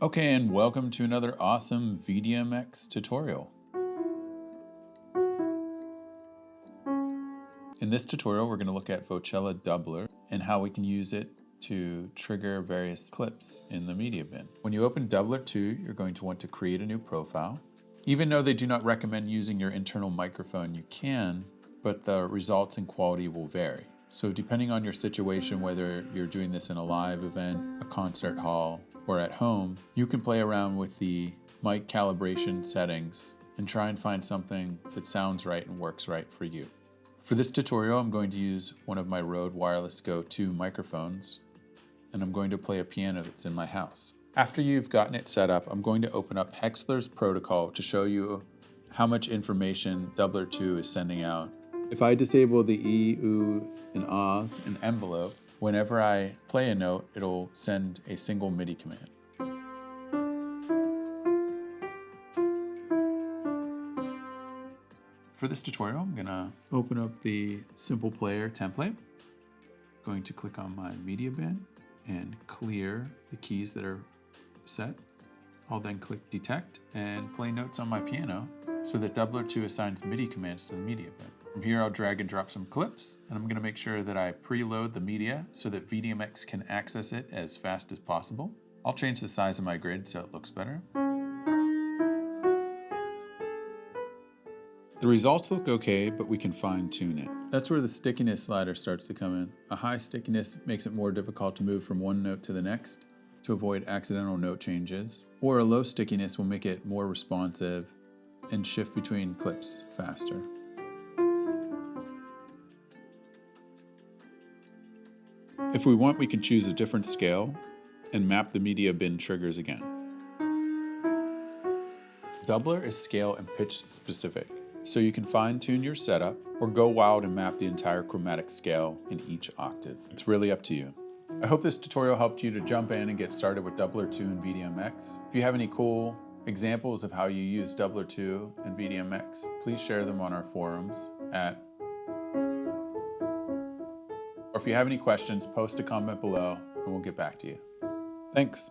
Okay, and welcome to another awesome VDMX tutorial. In this tutorial, we're going to look at Vochela Dubler and how we can use it to trigger various clips in the media bin. When you open Dubler 2, you're going to want to create a new profile. Even though they do not recommend using your internal microphone, you can, but the results and quality will vary. So depending on your situation, whether you're doing this in a live event, a concert hall, or at home, you can play around with the mic calibration settings and try and find something that sounds right and works right for you. For this tutorial, I'm going to use one of my Rode Wireless Go 2 microphones, and I'm going to play a piano that's in my house. After you've gotten it set up, I'm going to open up Hexler's protocol to show you how much information Dubler 2 is sending out. If I disable the E, U, and Ahs and envelope, whenever I play a note, it'll send a single MIDI command. For this tutorial, I'm gonna open up the Simple Player template. Going to click on my media bin and clear the keys that are set. I'll then click Detect and play notes on my piano so that Dubler 2 assigns MIDI commands to the media bin. From here, I'll drag and drop some clips, and I'm going to make sure that I preload the media so that VDMX can access it as fast as possible. I'll change the size of my grid so it looks better. The results look okay, but we can fine-tune it. That's where the stickiness slider starts to come in. A high stickiness makes it more difficult to move from one note to the next to avoid accidental note changes, or a low stickiness will make it more responsive and shift between clips faster. If we want, we can choose a different scale and map the media bin triggers again. Dubler is scale and pitch specific, so you can fine-tune your setup or go wild and map the entire chromatic scale in each octave. It's really up to you. I hope this tutorial helped you to jump in and get started with Dubler 2 and VDMX. If you have any cool examples of how you use Dubler 2 and VDMX, please share them on our forums or if you have any questions, post a comment below and we'll get back to you. Thanks.